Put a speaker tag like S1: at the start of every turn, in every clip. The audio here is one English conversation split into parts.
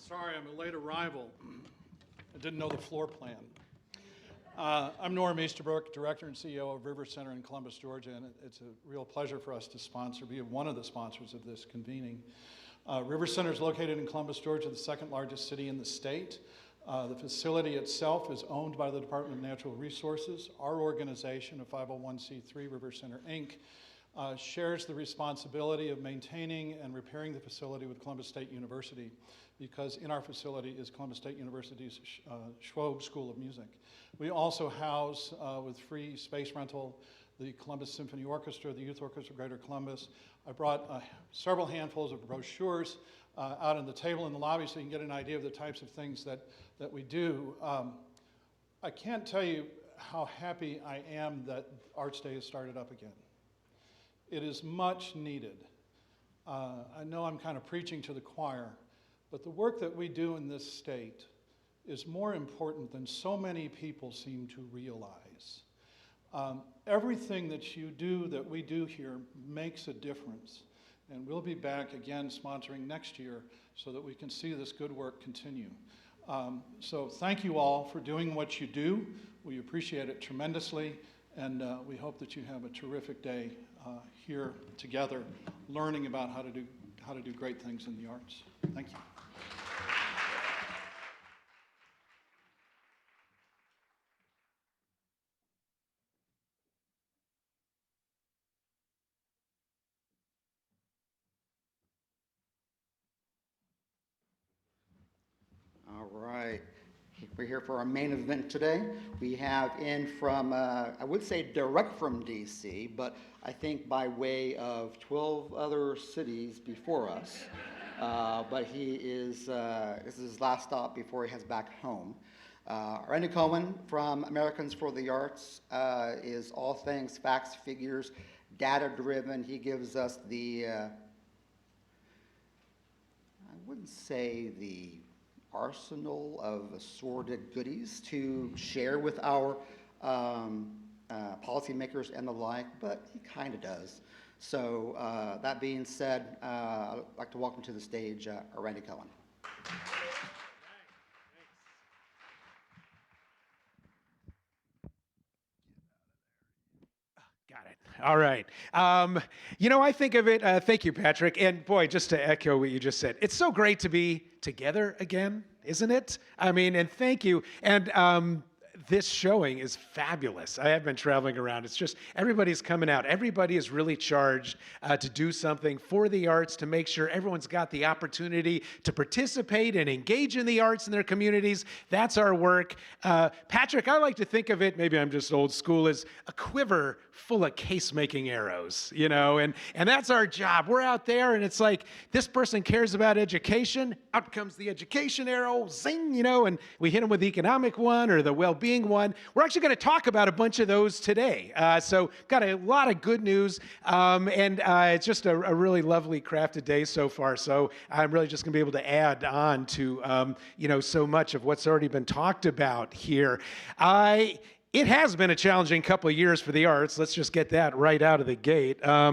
S1: Sorry, I'm a late arrival. I didn't know the floor plan. I'm Norm Easterbrook, Director and CEO of River Center in Columbus, Georgia, and it's a real pleasure for us to be one of the sponsors of this convening. River Center is located in Columbus, Georgia, the second largest city in the state. The facility itself is owned by the Department of Natural Resources. Our organization, a 501c3, River Center, Inc., shares the responsibility of maintaining and repairing the facility with Columbus State University, because in our facility is Columbus State University's Schwob School of Music. We also house, with free space rental, the Columbus Symphony Orchestra, the Youth Orchestra of Greater Columbus. I brought several handfuls of brochures out on the table in the lobby so you can get an idea of the types of things that we do. I can't tell you how happy I am that Arts Day has started up again. It is much needed. I know I'm kind of preaching to the choir, but the work that we do in this state is more important than so many people seem to realize. Everything that you do, that we do here, makes a difference. And we'll be back again sponsoring next year so that we can see this good work continue. So thank you all for doing what you do. We appreciate it tremendously, and we hope that you have a terrific day here together, learning about how to do great things in the arts. Thank you.
S2: All right, we're here for our main event today. We have in from, I would say direct from DC, but I think by way of 12 other cities before us. But he is, this is his last stop before he heads back home. Randy Cohen from Americans for the Arts is all things facts, figures, data-driven. He gives us the, I wouldn't say the arsenal of assorted goodies to share with our policymakers and the like, but he kind of does. So that being said, I'd like to welcome to the stage Randy Cohen.
S3: Got it. All right. You know, I think of it, thank you, Patrick. And boy, just to echo what you just said, it's so great to be together again, isn't it? I mean, and thank you. And this showing is fabulous. I have been traveling around. It's just, everybody's coming out. Everybody is really charged to do something for the arts, to make sure everyone's got the opportunity to participate and engage in the arts in their communities. That's our work. Patrick, I like to think of it, maybe I'm just old school, as a quiver full of case-making arrows, you know, and that's our job. We're out there and it's like, this person cares about education, out comes the education arrow, zing, you know, and we hit them with the economic one or the well-being one. We're actually going to talk about a bunch of those today. So got a lot of good news, and it's just a really lovely crafted day so far. So I'm really just going to be able to add on to, you know, so much of what's already been talked about here. It has been a challenging couple of years for the arts. Let's just get that right out of the gate. I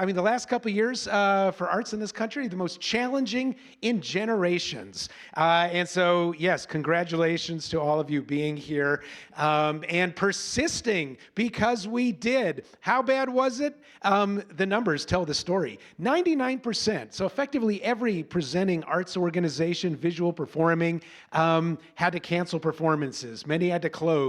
S3: mean, the last couple of years for arts in this country, the most challenging in generations. And so, yes, congratulations to all of you being here and persisting, because we did. How bad was it? The numbers tell the story. 99%, so effectively every presenting arts organization, visual performing, had to cancel performances. Many had to close.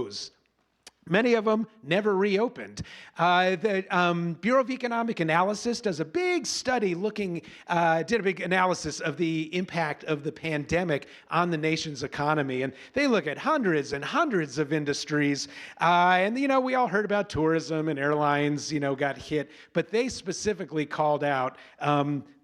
S3: Many of them never reopened. The Bureau of Economic Analysis does a big study did a big analysis of the impact of the pandemic on the nation's economy. And they look at hundreds and hundreds of industries. And, you know, we all heard about tourism and airlines, you know, got hit. But they specifically called out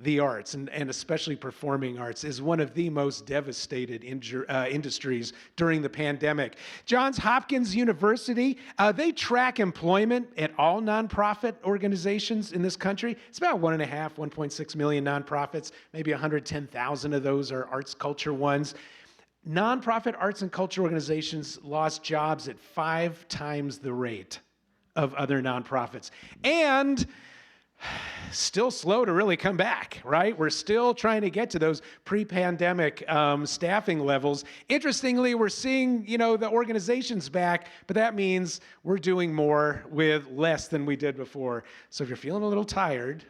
S3: the arts, and especially performing arts, is one of the most devastated industries during the pandemic. Johns Hopkins University, they track employment at all nonprofit organizations in this country. It's about 1.6 million nonprofits. Maybe 110,000 of those are arts culture ones. Nonprofit arts and culture organizations lost jobs at 5 times the rate of other nonprofits. And still slow to really come back, right? We're still trying to get to those pre-pandemic staffing levels. Interestingly, we're seeing, the organizations back, but that means we're doing more with less than we did before. So if you're feeling a little tired,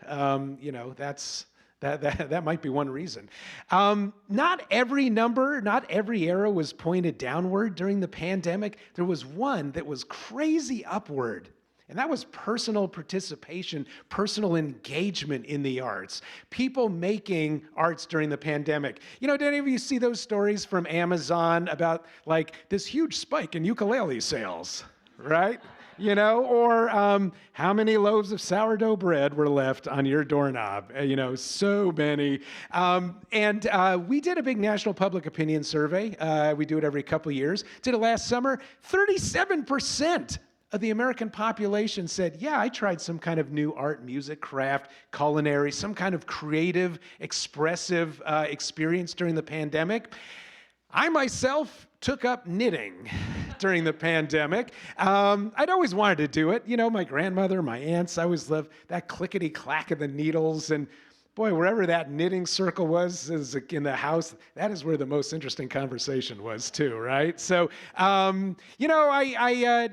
S3: that might be one reason. Not every number, not every arrow was pointed downward during the pandemic. There was one that was crazy upward. And that was personal participation, personal engagement in the arts. People making arts during the pandemic. Did any of you see those stories from Amazon about this huge spike in ukulele sales, right? Or how many loaves of sourdough bread were left on your doorknob? So many. And we did a big national public opinion survey. We do it every couple of years. Did it last summer. 37% of the American population said, yeah, I tried some kind of new art, music, craft, culinary, some kind of creative, expressive experience during the pandemic. I myself took up knitting during the pandemic. I'd always wanted to do it. My grandmother, my aunts, I always loved that clickety-clack of the needles. And boy, wherever that knitting circle was in the house, that is where the most interesting conversation was too, right? So, I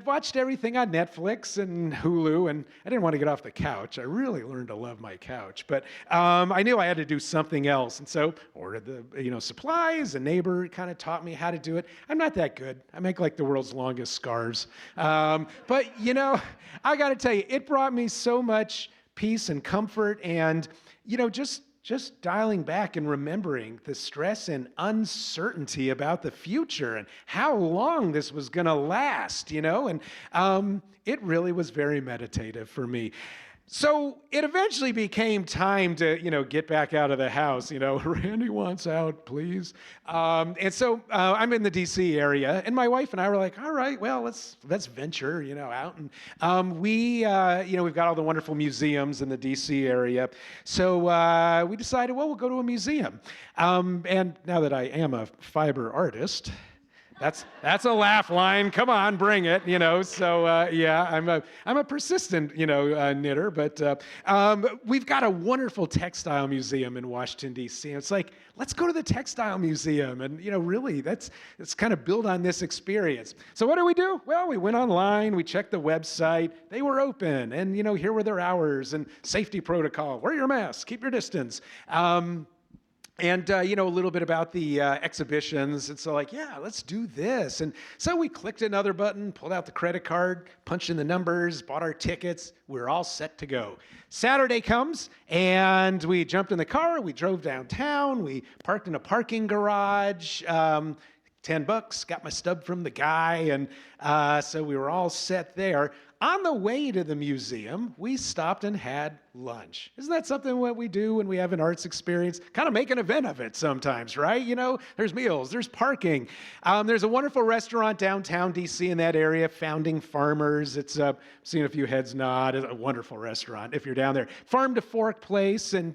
S3: watched everything on Netflix and Hulu, and I didn't want to get off the couch. I really learned to love my couch, but I knew I had to do something else, and so ordered the supplies. A neighbor kind of taught me how to do it. I'm not that good. I make the world's longest scarves, but I got to tell you, it brought me so much peace and comfort, and just dialing back and remembering the stress and uncertainty about the future and how long this was going to last, and it really was very meditative for me. So it eventually became time to, get back out of the house. Randy wants out, please. And so I'm in the D.C. area, and my wife and I were like, all right, well, let's venture, out. And we've got all the wonderful museums in the D.C. area. So we decided, well, we'll go to a museum. And now that I am a fiber artist, that's a laugh line. Come on, bring it. So yeah, I'm a persistent knitter. But we've got a wonderful textile museum in Washington D.C. And it's let's go to the textile museum, and really let's kind of build on this experience. So what do? Well, we went online, we checked the website. They were open, and here were their hours and safety protocol. Wear your mask, keep your distance. And, a little bit about the exhibitions. And so yeah, let's do this. And so we clicked another button, pulled out the credit card, punched in the numbers, bought our tickets. We're all set to go. Saturday comes, and we jumped in the car. We drove downtown. We parked in a parking garage. $10, got my stub from the guy. And so we were all set there. On the way to the museum, we stopped and had lunch. Isn't that something what we do when we have an arts experience? Kind of make an event of it sometimes, right? There's meals, there's parking. There's a wonderful restaurant downtown D.C. in that area, Founding Farmers. It's seen a few heads nod. It's a wonderful restaurant if you're down there. Farm to Fork place, and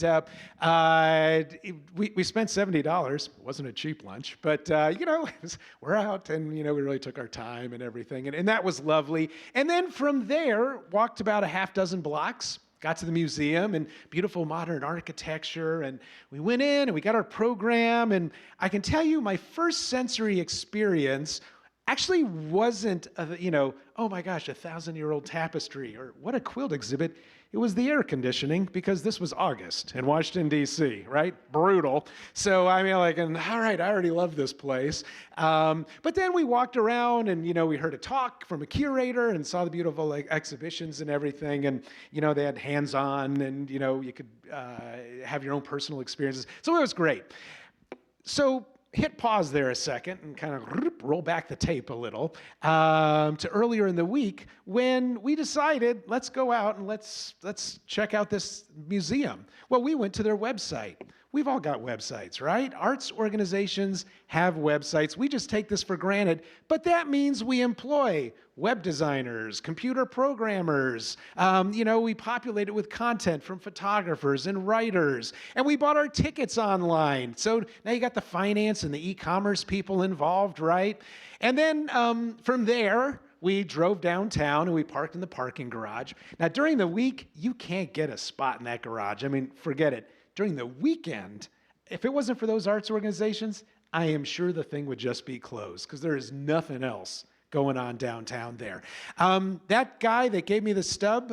S3: we spent $70. It wasn't a cheap lunch, but we're out, and we really took our time and everything, and that was lovely. And then from there, walked about a half dozen blocks, got to the museum and beautiful modern architecture, and we went in and we got our program, and I can tell you my first sensory experience actually wasn't, oh my gosh, 1,000-year-old tapestry or what a quilt exhibit. It was the air conditioning, because this was August in Washington, D.C., right? Brutal. So, all right, I already love this place. But then we walked around, and, we heard a talk from a curator and saw the beautiful exhibitions and everything. And, they had hands-on, and, you could have your own personal experiences. So it was great. So hit pause there a second and kind of roll back the tape a little to earlier in the week when we decided, let's go out and let's check out this museum. Well, we went to their website. We've all got websites, right? Arts organizations have websites. We just take this for granted, but that means we employ web designers, computer programmers. We populate it with content from photographers and writers, and we bought our tickets online. So now you got the finance and the e-commerce people involved, right? And then from there, we drove downtown and we parked in the parking garage. Now, during the week, you can't get a spot in that garage. I mean, forget it. During the weekend, if it wasn't for those arts organizations, I am sure the thing would just be closed because there is nothing else going on downtown there. That guy that gave me the stub,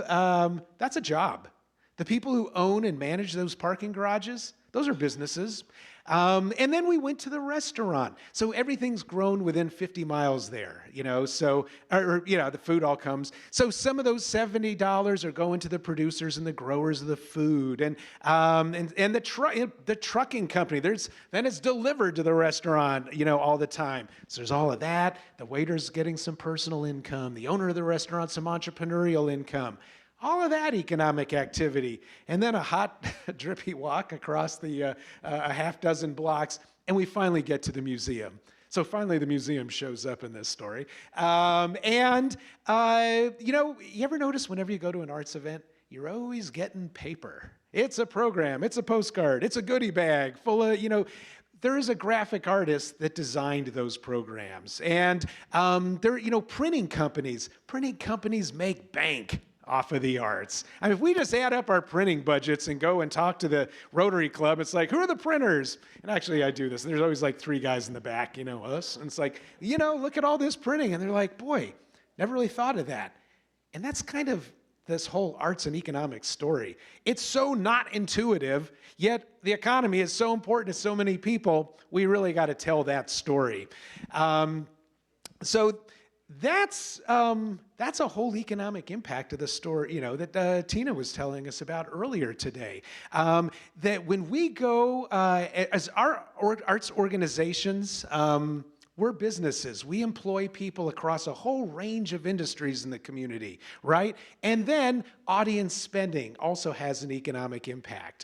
S3: that's a job. The people who own and manage those parking garages, those are businesses. And then we went to the restaurant. So everything's grown within 50 miles there, so, the food all comes. So some of those $70 are going to the producers and the growers of the food and the trucking company. Then it's delivered to the restaurant, all the time. So there's all of that. The waiter's getting some personal income. The owner of the restaurant, some entrepreneurial income. All of that economic activity. And then a hot, drippy walk across the a half dozen blocks, and we finally get to the museum. So finally the museum shows up in this story. You ever notice whenever you go to an arts event, you're always getting paper. It's a program, it's a postcard, it's a goodie bag full of, there is a graphic artist that designed those programs. And printing companies make bank off of the arts. I mean, if we just add up our printing budgets and go and talk to the Rotary Club, it's like, who are the printers? And actually, I do this. And there's always like three guys in the back, us. And it's like, look at all this printing. And they're like, boy, never really thought of that. And that's kind of this whole arts and economics story. It's so not intuitive, yet the economy is so important to so many people, we really got to tell that story. So that's a whole economic impact of the story, that Tina was telling us about earlier today. That when we go, as our arts organizations, we're businesses. We employ people across a whole range of industries in the community, right? And then audience spending also has an economic impact.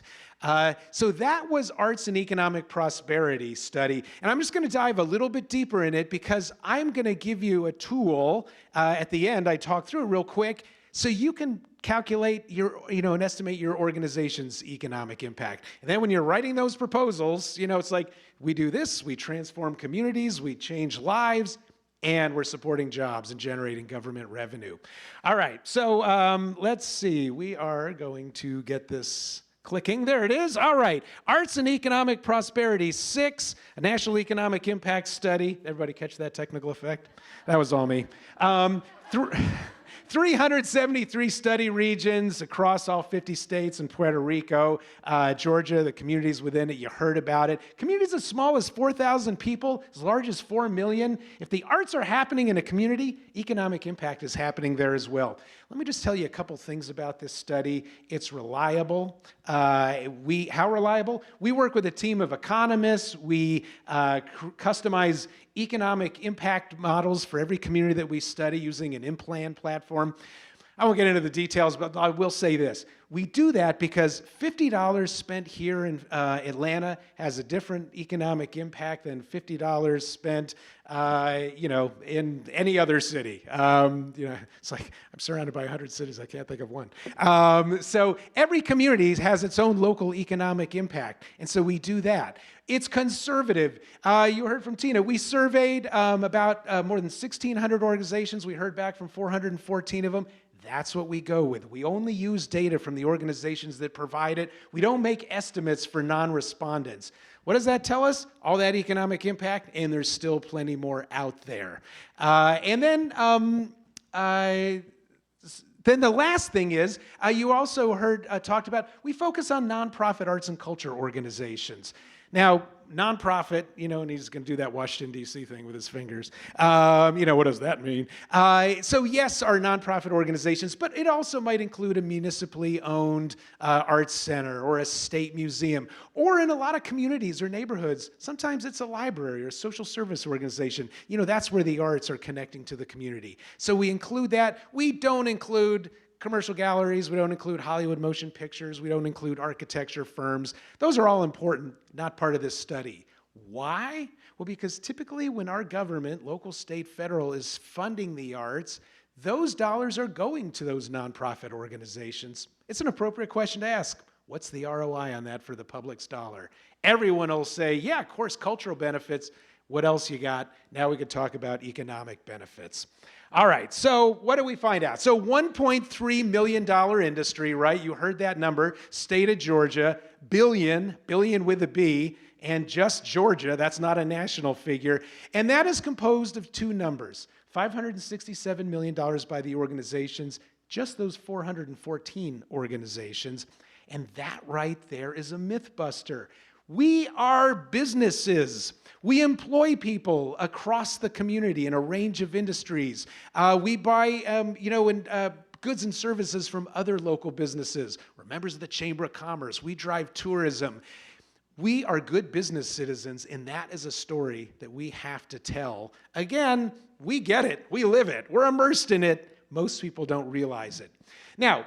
S3: So that was Arts and Economic Prosperity study. And I'm just going to dive a little bit deeper in it because I'm going to give you a tool at the end. I talk through it real quick so you can calculate and estimate your organization's economic impact. And then when you're writing those proposals, it's like, we do this, we transform communities, we change lives, and we're supporting jobs and generating government revenue. All right, so let's see. We are going to get this clicking. There it is. All right. Arts and Economic Prosperity 6, a National Economic Impact Study. Everybody catch that technical effect? That was all me. 373 study regions across all 50 states and Puerto Rico, Georgia, the communities within it, you heard about it. Communities as small as 4,000 people, as large as 4 million. If the arts are happening in a community, economic impact is happening there as well. Let me just tell you a couple things about this study. It's reliable. How reliable? We work with a team of economists. We customize economic impact models for every community that we study using an in-plan platform. I won't get into the details, but I will say this. We do that because $50 spent here in Atlanta has a different economic impact than $50 spent, in any other city. It's like I'm surrounded by 100 cities. I can't think of one. So every community has its own local economic impact, and so we do that. It's conservative. You heard from Tina. We surveyed about more than 1,600 organizations. We heard back from 414 of them. That's what we go with. We only use data from the organizations that provide it. We don't make estimates for non-respondents. What does that tell us? All that economic impact, and there's still plenty more out there. Then the last thing is, you also heard talked about, we focus on nonprofit arts and culture organizations. Now, nonprofit, and he's going to do that Washington, D.C. thing with his fingers. What does that mean? So yes, our nonprofit organizations, but it also might include a municipally owned arts center or a state museum, or in a lot of communities or neighborhoods, sometimes it's a library or a social service organization. That's where the arts are connecting to the community. So we include that. We don't include commercial galleries, we don't include Hollywood motion pictures, we don't include architecture firms. Those are all important, not part of this study. Why? Well, because typically when our government, local, state, federal, is funding the arts, those dollars are going to those nonprofit organizations. It's an appropriate question to ask. What's the ROI on that for the public's dollar? Everyone will say, yeah, of course, cultural benefits. What else you got? Now we could talk about economic benefits. All right, so what do we find out? So $1.3 million industry, right? You heard that number, state of Georgia, billion with a B, and just Georgia, that's not a national figure. And that is composed of two numbers, $567 million by the organizations, just those 414 organizations. And that right there is a myth buster. We are businesses. We employ people across the community in a range of industries. We buy, goods and services from other local businesses. We're members of the Chamber of Commerce. We drive tourism. We are good business citizens, and that is a story that we have to tell. Again, we get it. We live it. We're immersed in it. Most people don't realize it. Now,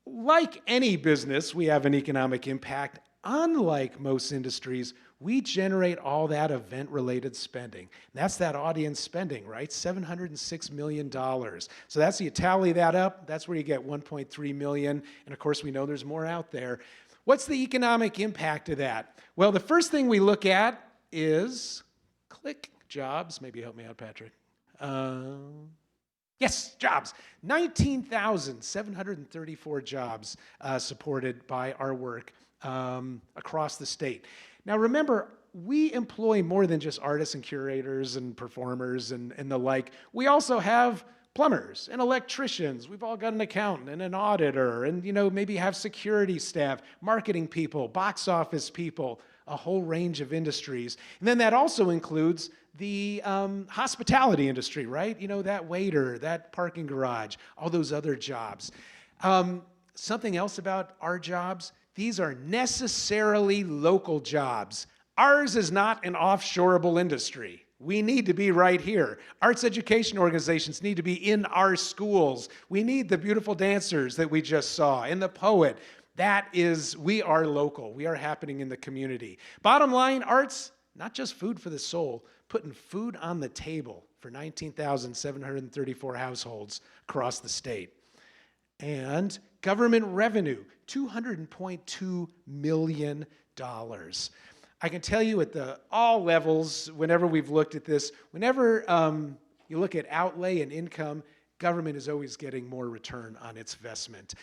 S3: like any business, we have an economic impact. Unlike most industries, we generate all that event-related spending. That's that audience spending, right? $706 million. So that's, you tally that up, that's where you get 1.3 million. And of course, we know there's more out there. What's the economic impact of that? Well, the first thing we look at is, click, jobs. Maybe help me out, Patrick. Yes, jobs. 19,734 jobs supported by our work across the state. Now remember, we employ more than just artists and curators and performers and the like. We also have plumbers and electricians. We've all got an accountant and an auditor and, maybe have security staff, marketing people, box office people, a whole range of industries. And then that also includes the hospitality industry, right? That waiter, that parking garage, all those other jobs. Something else about our jobs, these are necessarily local jobs. Ours is not an offshoreable industry. We need to be right here. Arts education organizations need to be in our schools. We need the beautiful dancers that we just saw and the poet. We are local. We are happening in the community. Bottom line, arts, not just food for the soul, putting food on the table for 19,734 households across the state. And government revenue, $200.2 million. I can tell you at all levels, whenever we've looked at this, whenever you look at outlay and income, government is always getting more return on its investment.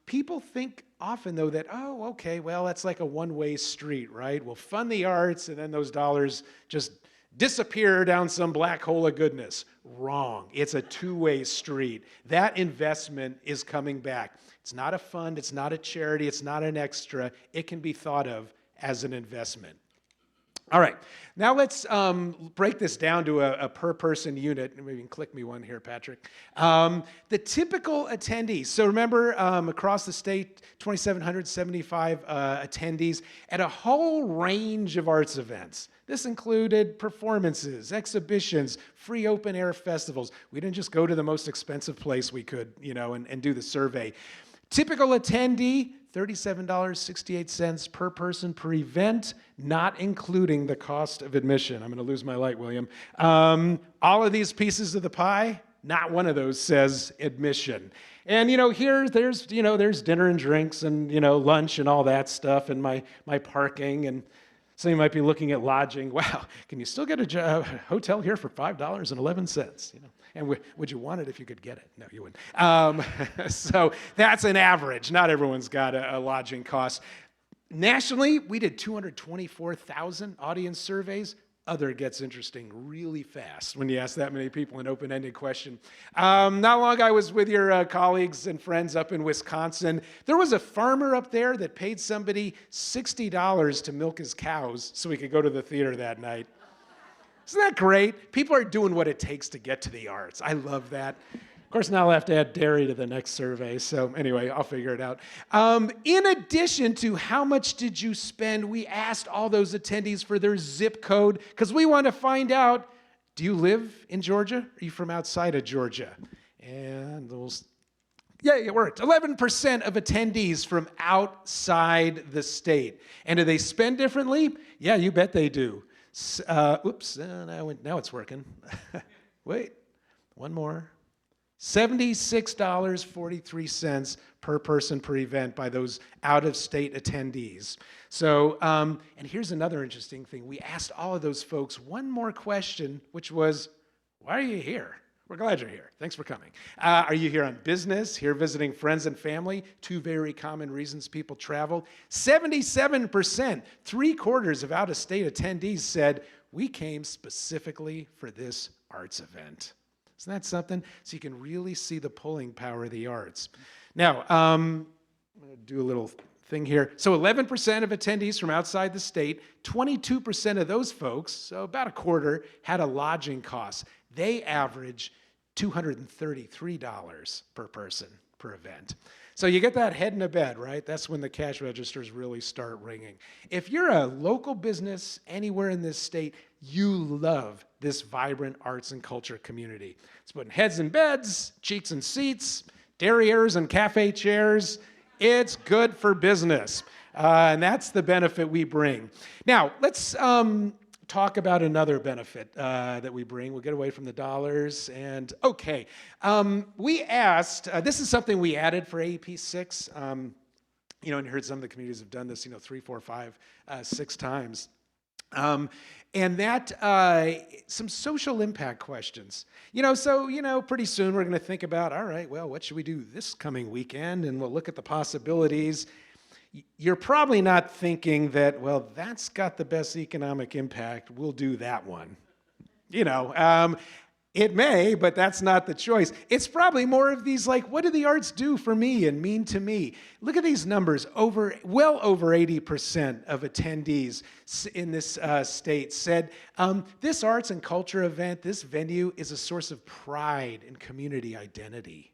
S3: People think often, though, that, that's like a one-way street, right? We'll fund the arts, and then those dollars just disappear down some black hole of goodness. Wrong. It's a two-way street. That investment is coming back. It's not a fund. It's not a charity. It's not an extra. It can be thought of as an investment. All right, now let's break this down to a per-person unit. Maybe you can click me one here, Patrick. The typical attendees. So remember, across the state, 2,775 attendees at a whole range of arts events. This included performances, exhibitions, free open-air festivals. We didn't just go to the most expensive place we could, and do the survey. Typical attendee, $37.68 per person per event, not including the cost of admission. I'm going to lose my light, William. All of these pieces of the pie, not one of those says admission. And there's dinner and drinks and lunch and all that stuff and my parking, and some of you might be looking at lodging. Wow, can you still get a hotel here for $5.11? And would you want it if you could get it? No, you wouldn't. So that's an average. Not everyone's got a lodging cost. Nationally, we did 224,000 audience surveys. Other gets interesting really fast when you ask that many people an open-ended question. Not long ago, I was with your colleagues and friends up in Wisconsin. There was a farmer up there that paid somebody $60 to milk his cows so he could go to the theater that night. Isn't that great? People are doing what it takes to get to the arts. I love that. Of course, now I'll have to add dairy to the next survey. So anyway, I'll figure it out. In addition to how much did you spend, we asked all those attendees for their zip code because we want to find out, do you live in Georgia? Are you from outside of Georgia? And it worked. 11% of attendees from outside the state. And do they spend differently? Yeah, you bet they do. Now it's working. Wait, one more. $76.43 per person per event by those out-of-state attendees. So, and here's another interesting thing. We asked all of those folks one more question, which was, why are you here? We're glad you're here. Thanks for coming. Are you here on business, here visiting friends and family? Two very common reasons people travel. 77%, 3/4 of out-of-state attendees said, we came specifically for this arts event. Isn't that something? So you can really see the pulling power of the arts. Now, I'm going to do a little thing here. So 11% of attendees from outside the state, 22% of those folks, so about a quarter, had a lodging cost. They average $233 per person per event. So you get that head in a bed, right? That's when the cash registers really start ringing. If you're a local business anywhere in this state, you love this vibrant arts and culture community. It's putting heads in beds, cheeks in seats, derrieres and cafe chairs. It's good for business. And that's the benefit we bring. Now, let's talk about another benefit that we bring. We'll get away from the dollars. And okay, we asked, this is something we added for AEP 6. And you heard some of the communities have done this, 3, 4, 5, 6 times. And that, some social impact questions. So, pretty soon we're going to think about, all right, well, what should we do this coming weekend? And we'll look at the possibilities. You're probably not thinking that, well, that's got the best economic impact. We'll do that one. It may, but that's not the choice. It's probably more of these like, what do the arts do for me and mean to me? Look at these numbers. Well over 80% of attendees in this state said, this arts and culture event, this venue is a source of pride and community identity.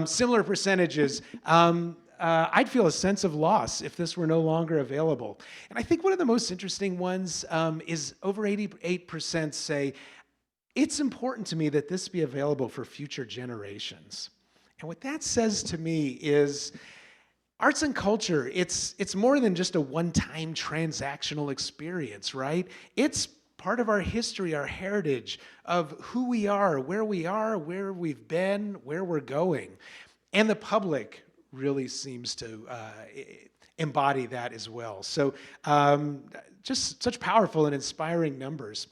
S3: Similar percentages, I'd feel a sense of loss if this were no longer available. And I think one of the most interesting ones is over 88% say, it's important to me that this be available for future generations. And what that says to me is arts and culture, it's more than just a one-time transactional experience, right? It's part of our history, our heritage of who we are, where we've been, where we're going. And the public really seems to embody that as well. So just such powerful and inspiring numbers.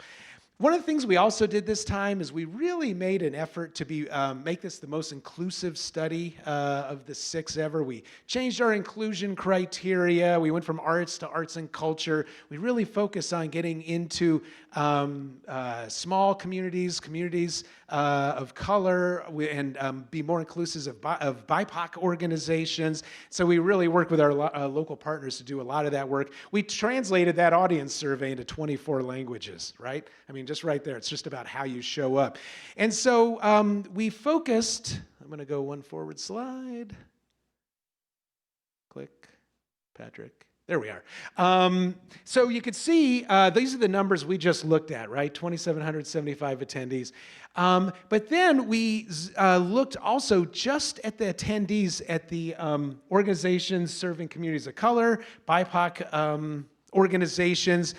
S3: One of the things we also did this time is we really made an effort to make this the most inclusive study of the 6 ever. We changed our inclusion criteria. We went from arts to arts and culture. We really focused on getting into small communities of color, and be more inclusive of BIPOC organizations. So we really worked with our local partners to do a lot of that work. We translated that audience survey into 24 languages, right? I mean, just right there. It's just about how you show up. And so we focused, I'm going to go one forward slide. Click, Patrick. There we are. So you could see, these are the numbers we just looked at, right? 2,775 attendees. But then we looked also just at the attendees at the organizations serving communities of color, BIPOC organizations.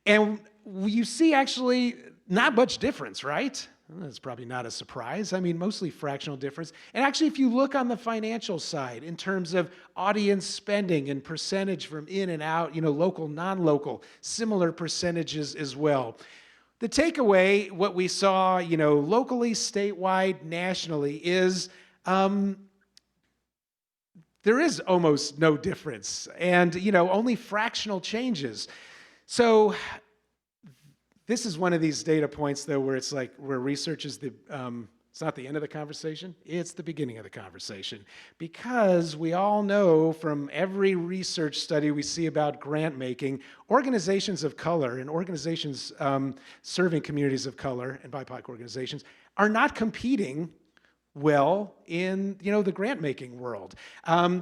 S3: And you see actually not much difference, right? That's probably not a surprise. I mean, mostly fractional difference. And actually, if you look on the financial side, in terms of audience spending and percentage from in and out, local, non-local, similar percentages as well. The takeaway, what we saw, locally, statewide, nationally, is there is almost no difference, and only fractional changes. So this is one of these data points, though, where it's like where research is it's not the end of the conversation, it's the beginning of the conversation. Because we all know from every research study we see about grant making, organizations of color and organizations serving communities of color and BIPOC organizations are not competing well in the grant making world.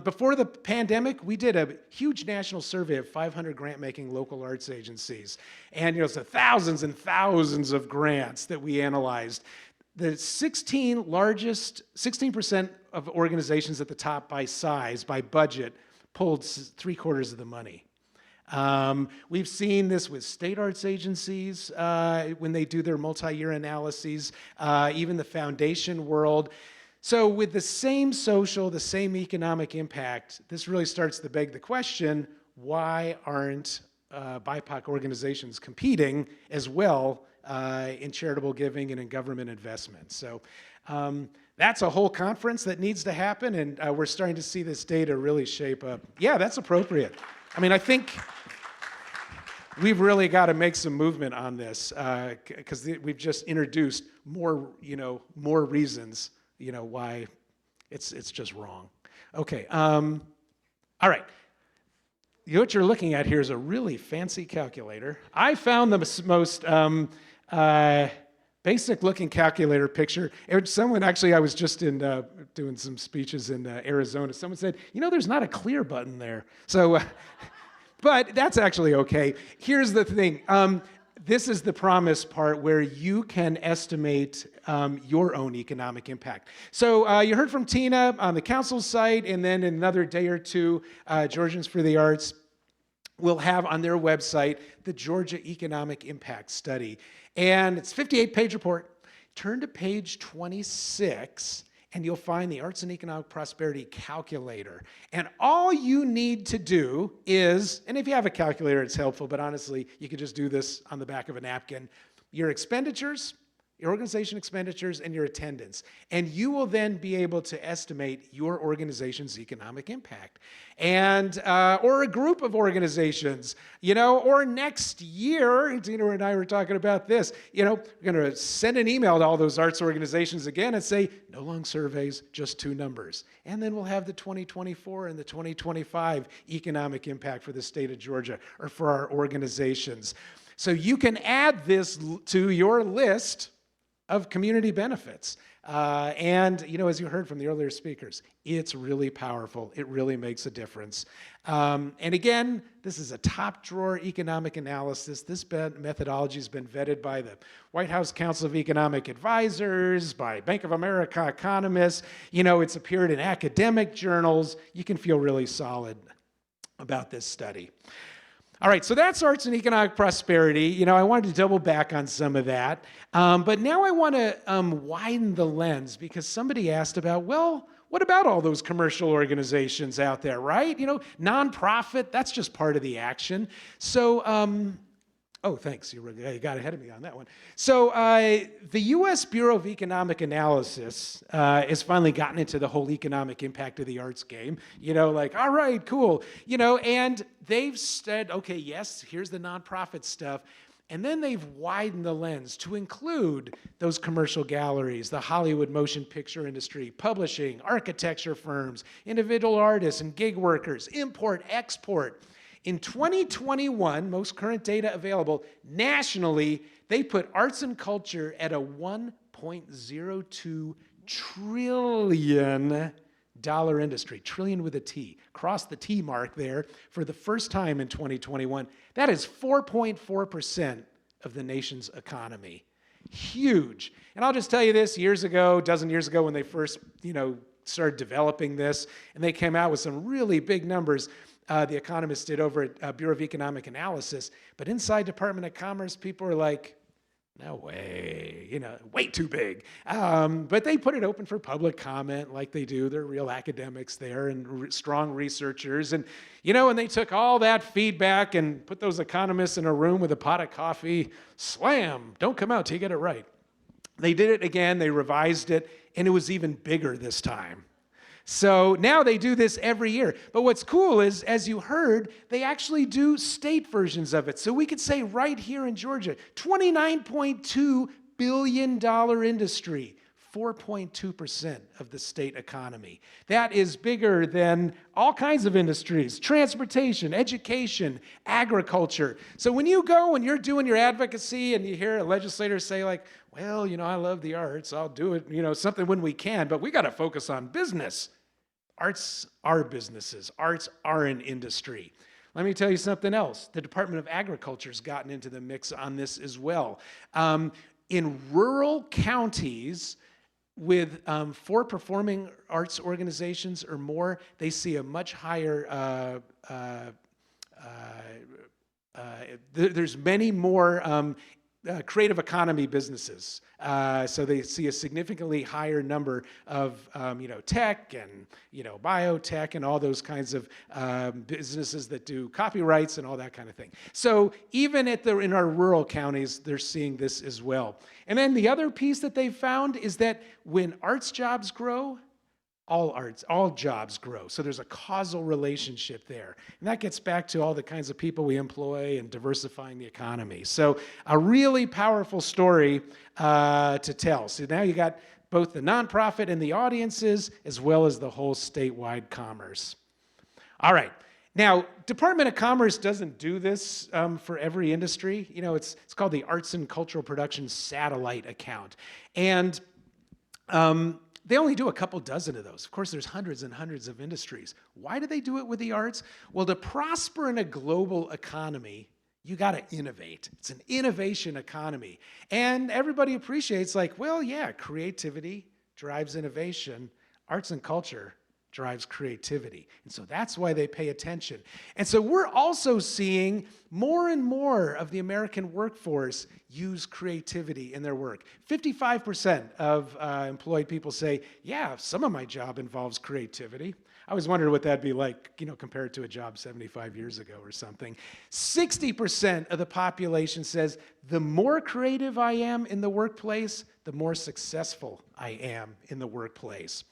S3: Before the pandemic, we did a huge national survey of 500 grant making local arts agencies, and so thousands and thousands of grants that we analyzed. The 16% of organizations at the top by size, by budget, pulled 3/4 of the money. We've seen this with state arts agencies when they do their multi-year analyses, even the foundation world. So with the same social, the same economic impact, this really starts to beg the question, why aren't BIPOC organizations competing as well in charitable giving and in government investments? So that's a whole conference that needs to happen, and we're starting to see this data really shape up. Yeah, that's appropriate. I mean, I think we've really got to make some movement on this because we've just introduced more, more reasons, why it's just wrong. Okay. All right. What you're looking at here is a really fancy calculator. I found the most basic-looking calculator picture. Someone actually, I was just doing some speeches in Arizona. Someone said, there's not a clear button there. So, but that's actually okay. Here's the thing. This is the promise part where you can estimate your own economic impact. So you heard from Tina on the council site, and then in another day or two, Georgians for the Arts will have on their website the Georgia Economic Impact Study. And it's a 58-page report. Turn to page 26, and you'll find the Arts and Economic Prosperity Calculator. And all you need to do is, and if you have a calculator, it's helpful, but honestly, you could just do this on the back of a napkin, your expenditures, your organization expenditures, and your attendance. And you will then be able to estimate your organization's economic impact. And, or a group of organizations, or next year, Tina and I were talking about this, we're going to send an email to all those arts organizations again and say, no long surveys, just 2 numbers. And then we'll have the 2024 and the 2025 economic impact for the state of Georgia or for our organizations. So you can add this to your list of community benefits. And, as you heard from the earlier speakers, it's really powerful. It really makes a difference. And again, this is a top drawer economic analysis. This methodology has been vetted by the White House Council of Economic Advisors, by Bank of America economists. It's appeared in academic journals. You can feel really solid about this study. All right, so that's arts and economic prosperity. I wanted to double back on some of that. But now I want to widen the lens because somebody asked about, well, what about all those commercial organizations out there, right? Nonprofit, that's just part of the action. So, oh, thanks, you got ahead of me on that one. So the U.S. Bureau of Economic Analysis has finally gotten into the whole economic impact of the arts game. All right, cool. And they've said, okay, yes, here's the nonprofit stuff. And then they've widened the lens to include those commercial galleries, the Hollywood motion picture industry, publishing, architecture firms, individual artists and gig workers, import, export. In 2021, most current data available nationally, they put arts and culture at a $1.02 trillion industry, trillion with a T. Cross the T mark there for the first time in 2021. That is 4.4% of the nation's economy. Huge. And I'll just tell you this, a dozen years ago when they first, started developing this, and they came out with some really big numbers, the economists did over at Bureau of Economic Analysis. But inside Department of Commerce, people are like, no way, way too big. But they put it open for public comment like they do. They're real academics there and strong researchers. And, and they took all that feedback and put those economists in a room with a pot of coffee, slam, don't come out till you get it right. They did it again, they revised it, and it was even bigger this time. So now they do this every year. But what's cool is, as you heard, they actually do state versions of it. So we could say right here in Georgia, $29.2 billion industry, 4.2% of the state economy. That is bigger than all kinds of industries, transportation, education, agriculture. So when you go and you're doing your advocacy and you hear a legislator say like, well, I love the arts, I'll do it, something when we can, but we got to focus on business. Arts are businesses. Arts are an industry. Let me tell you something else. The Department of Agriculture has gotten into the mix on this as well. In rural counties with 4 performing arts organizations or more, they see a much higher, there's many more creative economy businesses. So they see a significantly higher number of tech and biotech and all those kinds of businesses that do copyrights and all that kind of thing. So even in our rural counties, they're seeing this as well. And then the other piece that they've found is that when arts jobs grow, all jobs grow. So there's a causal relationship there. And that gets back to all the kinds of people we employ and diversifying the economy. So a really powerful story to tell. So now you got both the nonprofit and the audiences, as well as the whole statewide commerce. All right. Now, Department of Commerce doesn't do this for every industry. It's called the Arts and Cultural Production Satellite Account. And they only do a couple dozen of those. Of course, there's hundreds and hundreds of industries. Why do they do it with the arts? Well, to prosper in a global economy, you got to innovate. It's an innovation economy. And everybody appreciates creativity drives innovation. Arts and culture drives creativity. And so that's why they pay attention. And so we're also seeing more and more of the American workforce use creativity in their work. 55% of employed people say, yeah, some of my job involves creativity. I always wondered what that'd be like, compared to a job 75 years ago or something. 60% of the population says, the more creative I am in the workplace, the more successful I am in the workplace.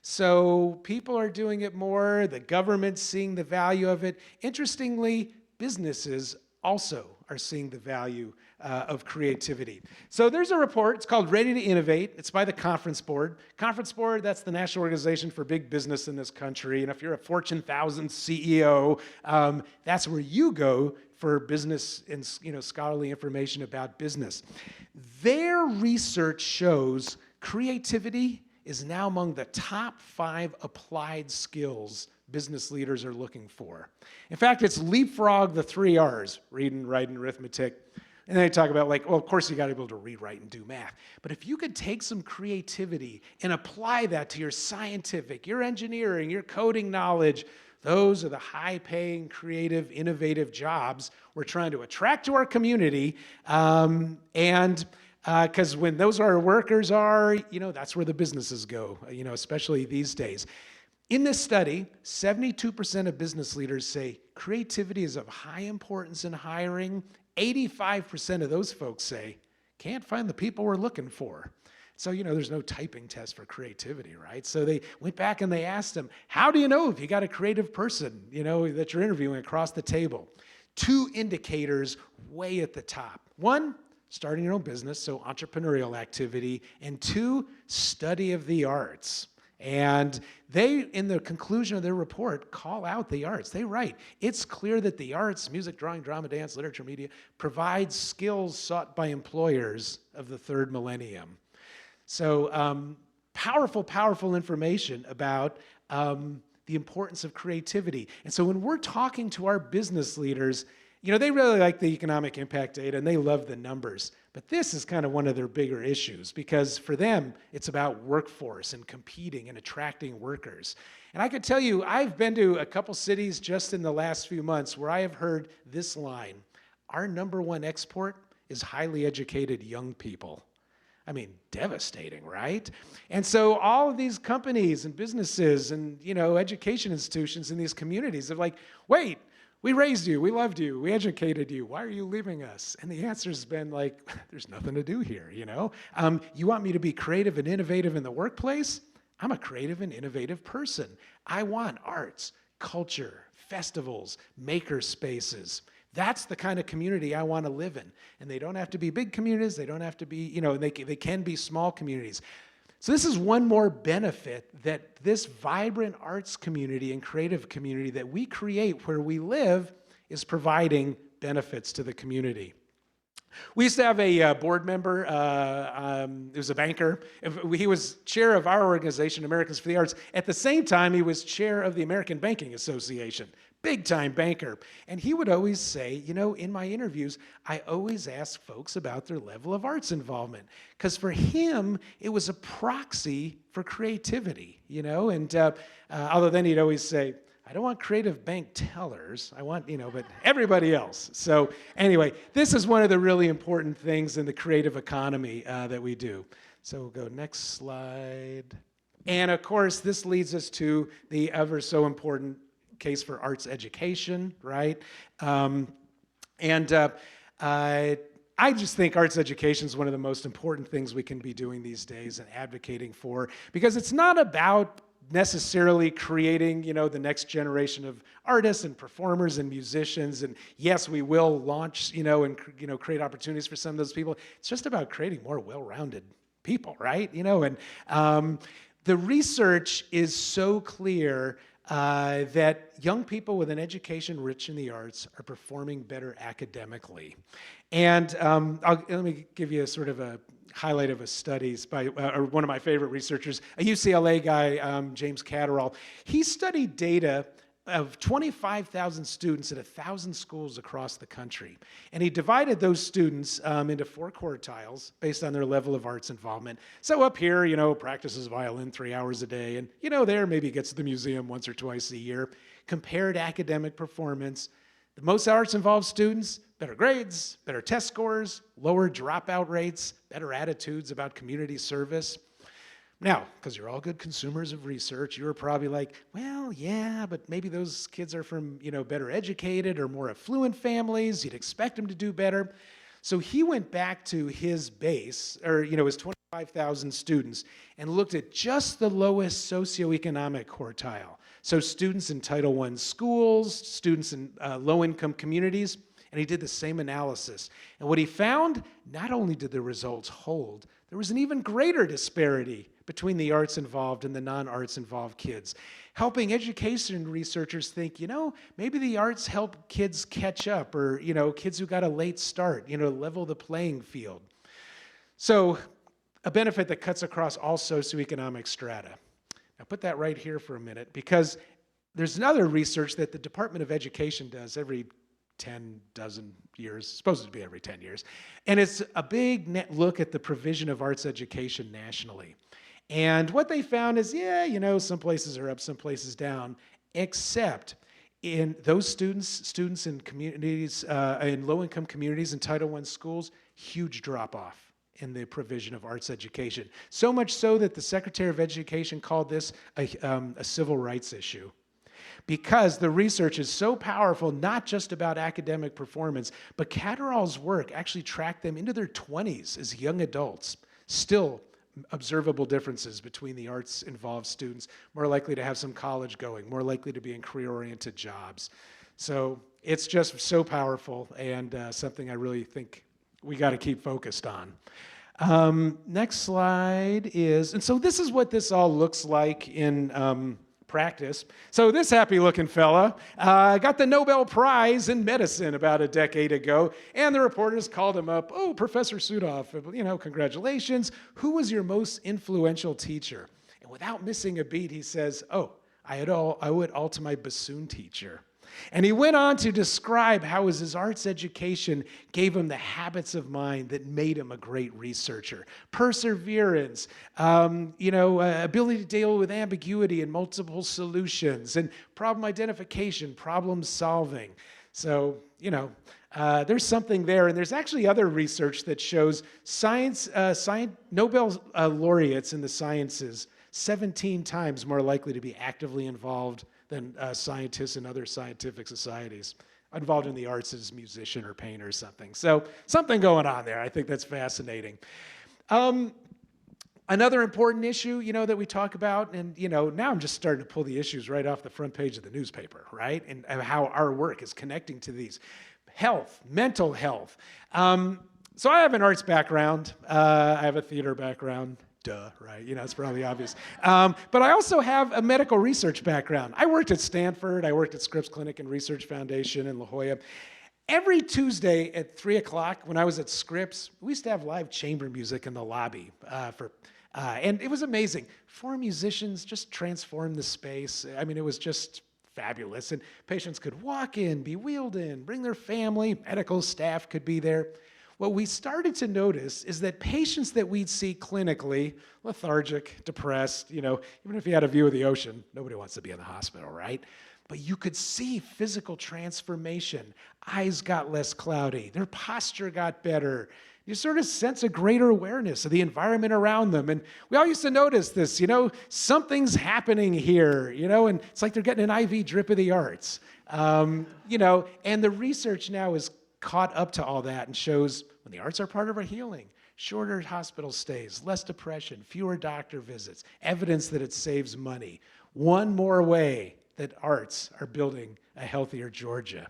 S3: So people are doing it more, the government's seeing the value of it. Interestingly, businesses also are seeing the value of creativity. So there's a report, it's called Ready to Innovate. It's by the Conference Board. Conference Board, that's the national organization for big business in this country. And if you're a Fortune 1000 CEO, that's where you go for business and scholarly information about business. Their research shows creativity is now among the top 5 applied skills business leaders are looking for. In fact, it's leapfrog the 3 R's, reading, writing, arithmetic. And then they talk about of course you got to be able to read, write, and do math. But if you could take some creativity and apply that to your scientific, your engineering, your coding knowledge, those are the high-paying, creative, innovative jobs we're trying to attract to our community. Because when those our workers are, that's where the businesses go, especially these days. In this study, 72% of business leaders say creativity is of high importance in hiring. 85% of those folks say, can't find the people we're looking for. So, there's no typing test for creativity, right? So they went back and they asked them, how do you know if you got a creative person, that you're interviewing across the table? 2 indicators way at the top. 1, starting your own business, so entrepreneurial activity, and 2, study of the arts. And they, in the conclusion of their report, call out the arts. They write, it's clear that the arts, music, drawing, drama, dance, literature, media, provide skills sought by employers of the 3rd millennium. So powerful, powerful information about the importance of creativity. And so when we're talking to our business leaders, they really like the economic impact data and they love the numbers. But this is kind of one of their bigger issues because for them, it's about workforce and competing and attracting workers. And I could tell you, I've been to a couple cities just in the last few months where I have heard this line, our #1 export is highly educated young people. I mean, devastating, right? And so all of these companies and businesses and, education institutions in these communities are like, wait, we raised you, we loved you, we educated you, why are you leaving us? And the answer's been there's nothing to do here, You want me to be creative and innovative in the workplace? I'm a creative and innovative person. I want arts, culture, festivals, maker spaces. That's the kind of community I want to live in. And they don't have to be big communities, they don't have to be, they can be small communities. So this is one more benefit that this vibrant arts community and creative community that we create where we live is providing benefits to the community. We used to have a board member, he was a banker. He was chair of our organization, Americans for the Arts. At the same time, he was chair of the American Banking Association. Big-time banker. And he would always say, in my interviews, I always ask folks about their level of arts involvement. Because for him, it was a proxy for creativity, And although then he'd always say, I don't want creative bank tellers. I want, but everybody else. So anyway, this is one of the really important things in the creative economy that we do. So we'll go next slide. And of course, this leads us to the ever so important case for arts education, right? I just think arts education is one of the most important things we can be doing these days and advocating for, because it's not about necessarily creating, the next generation of artists and performers and musicians. And yes, we will launch, and create opportunities for some of those people. It's just about creating more well-rounded people, right? The research is so clear that young people with an education rich in the arts are performing better academically. And let me give you a sort of a highlight of a study by one of my favorite researchers, a UCLA guy, James Catterall. He studied data of 25,000 students at 1,000 schools across the country. And he divided those students into 4 quartiles based on their level of arts involvement. So up here, practices violin 3 hours a day, and there maybe gets to the museum once or twice a year. Compared academic performance, the most arts-involved students, better grades, better test scores, lower dropout rates, better attitudes about community service. Now, because you're all good consumers of research, you're probably like, well, yeah, but maybe those kids are from, better educated or more affluent families. You'd expect them to do better. So he went back to his base, or, his 25,000 students, and looked at just the lowest socioeconomic quartile. So students in Title I schools, students in low-income communities, and he did the same analysis. And what he found, not only did the results hold, there was an even greater disparity between the arts involved and the non-arts involved kids, helping education researchers think, maybe the arts help kids catch up, or, kids who got a late start, level the playing field. So a benefit that cuts across all socioeconomic strata. Now put that right here for a minute, because there's another research that the Department of Education does every 10 years, supposed to be every 10 years. And it's a big look at the provision of arts education nationally. And what they found is, some places are up, some places down, except in those students in communities, in low-income communities and Title I schools, huge drop-off in the provision of arts education. So much so that the Secretary of Education called this a civil rights issue. Because the research is so powerful, not just about academic performance, but Catterall's work actually tracked them into their 20s as young adults. Still observable differences between the arts-involved students, more likely to have some college going, more likely to be in career-oriented jobs. So it's just so powerful, and something I really think we got to keep focused on. Next slide is, and so this is what this all looks like in practice. So this happy-looking fella got the Nobel Prize in medicine about a decade ago, and the reporters called him up. Oh, Professor Sudoff, congratulations. Who was your most influential teacher? And without missing a beat, he says, oh, I owe it all to my bassoon teacher. And he went on to describe how his arts education gave him the habits of mind that made him a great researcher. Perseverance, ability to deal with ambiguity and multiple solutions, and problem identification, problem solving. So, there's something there. And there's actually other research that shows Nobel laureates in the sciences 17 times more likely to be actively involved than scientists in other scientific societies, involved in the arts as musician or painter or something. So something going on there. I think that's fascinating. Another important issue, that we talk about, and, now I'm just starting to pull the issues right off the front page of the newspaper, right? And how our work is connecting to these. Health, mental health. So I have an arts background. I have a theater background. Duh, right? It's probably obvious. But I also have a medical research background. I worked at Stanford. I worked at Scripps Clinic and Research Foundation in La Jolla. Every Tuesday at 3 o'clock when I was at Scripps, we used to have live chamber music in the lobby. And it was amazing. 4 musicians just transformed the space. I mean, it was just fabulous. And patients could walk in, be wheeled in, bring their family. Medical staff could be there. What we started to notice is that patients that we'd see clinically, lethargic, depressed, even if you had a view of the ocean, nobody wants to be in the hospital, right? but you could see physical transformation. Eyes got less cloudy. Their posture got better. You sort of sense a greater awareness of the environment around them. And we all used to notice this, something's happening here, and it's like they're getting an IV drip of the arts. And the research now is caught up to all that and shows when the arts are part of our healing, shorter hospital stays, less depression, fewer doctor visits, evidence that it saves money. One more way that arts are building a healthier Georgia.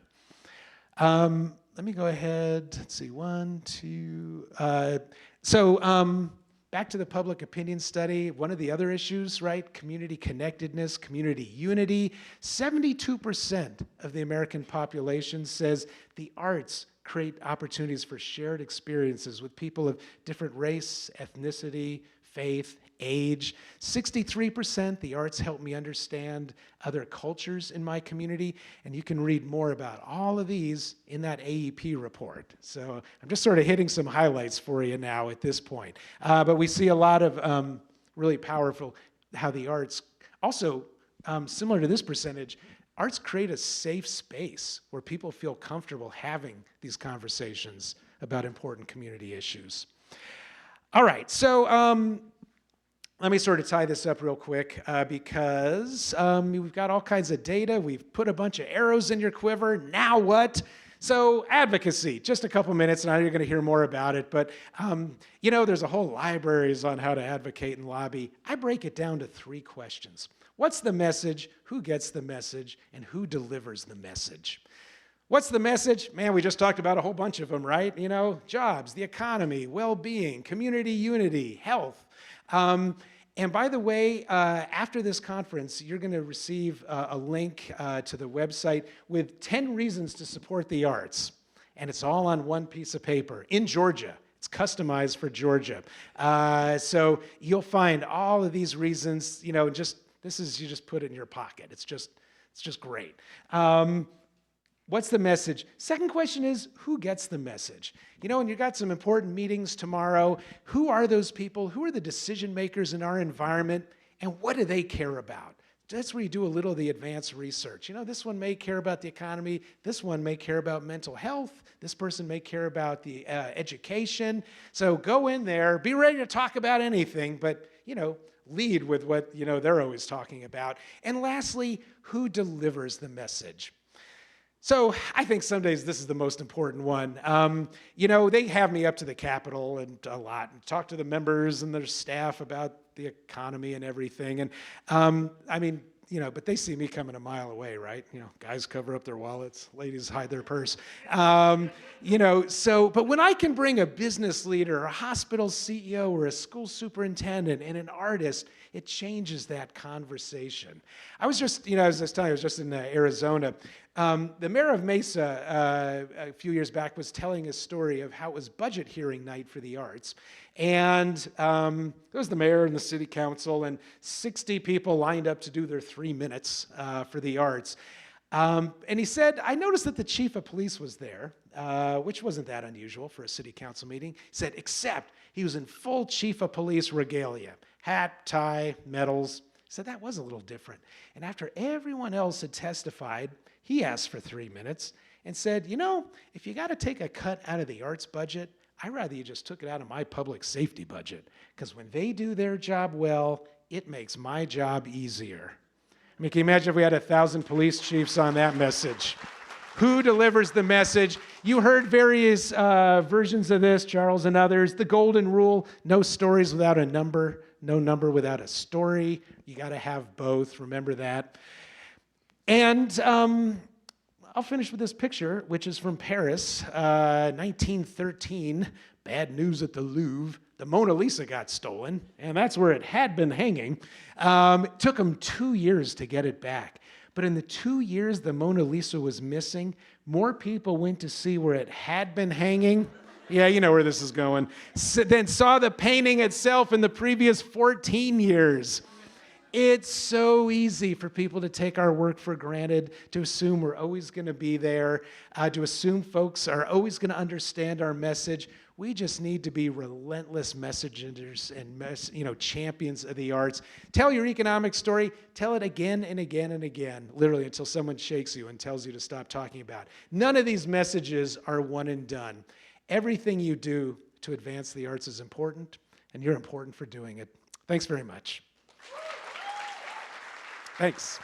S3: Let me go ahead. Let's see, one, two. Back to the public opinion study. One of the other issues, right? Community connectedness, community unity. 72% of the American population says the arts create opportunities for shared experiences with people of different race, ethnicity, faith, age. 63%, the arts help me understand other cultures in my community. And you can read more about all of these in that AEP report. So I'm just sort of hitting some highlights for you now at this point. But we see a lot of really powerful how the arts also, similar to this percentage, arts create a safe space where people feel comfortable having these conversations about important community issues. All right, so let me sort of tie this up real quick because we've got all kinds of data. We've put a bunch of arrows in your quiver. Now what? So advocacy, just a couple minutes, and I know you're going to hear more about it, but there's a whole libraries on how to advocate and lobby. I break it down to 3 questions. What's the message? Who gets the message? And who delivers the message? What's the message? Man, we just talked about a whole bunch of them, right? Jobs, the economy, well-being, community unity, health. And by the way, after this conference, you're going to receive a link to the website with 10 reasons to support the arts. And it's all on one piece of paper in Georgia. It's customized for Georgia. So you'll find all of these reasons, you just put it in your pocket. It's just great. What's the message? Second question is, who gets the message? And you've got some important meetings tomorrow. Who are those people? Who are the decision makers in our environment? And what do they care about? That's where you do a little of the advanced research. This one may care about the economy. This one may care about mental health. This person may care about the education. So go in there, be ready to talk about anything, but, lead with what, they're always talking about. And lastly, who delivers the message? So I think some days this is the most important one. They have me up to the Capitol and a lot and talk to the members and their staff about the economy and everything. And but they see me coming a mile away, right? Guys cover up their wallets, ladies hide their purse. But when I can bring a business leader, a hospital CEO, or a school superintendent and an artist, it changes that conversation. I was just, as I was telling you, I was just in Arizona. The mayor of Mesa a few years back was telling a story of how it was budget hearing night for the arts. And there was the mayor and the city council, and 60 people lined up to do their 3 minutes for the arts. And he said, I noticed that the chief of police was there, which wasn't that unusual for a city council meeting. He said, except he was in full chief of police regalia, hat, tie, medals. He said, that was a little different. And after everyone else had testified, he asked for 3 minutes and said, if you got to take a cut out of the arts budget, I'd rather you just took it out of my public safety budget, because when they do their job well, it makes my job easier. Can you imagine if we had 1,000 police chiefs on that message? Who delivers the message? You heard various versions of this, Charles and others. The golden rule, no stories without a number, no number without a story. You got to have both, remember that. And I'll finish with this picture, which is from Paris, 1913. Bad news at the Louvre. The Mona Lisa got stolen, and that's where it had been hanging. It took them 2 years to get it back. But in the 2 years the Mona Lisa was missing, more people went to see where it had been hanging. Yeah, you know where this is going. Then saw the painting itself in the previous 14 years. It's so easy for people to take our work for granted, to assume we're always going to be there, to assume folks are always going to understand our message. We just need to be relentless messengers and champions of the arts. Tell your economic story. Tell it again and again and again, literally until someone shakes you and tells you to stop talking about it. None of these messages are one and done. Everything you do to advance the arts is important, and you're important for doing it. Thanks very much. Thanks.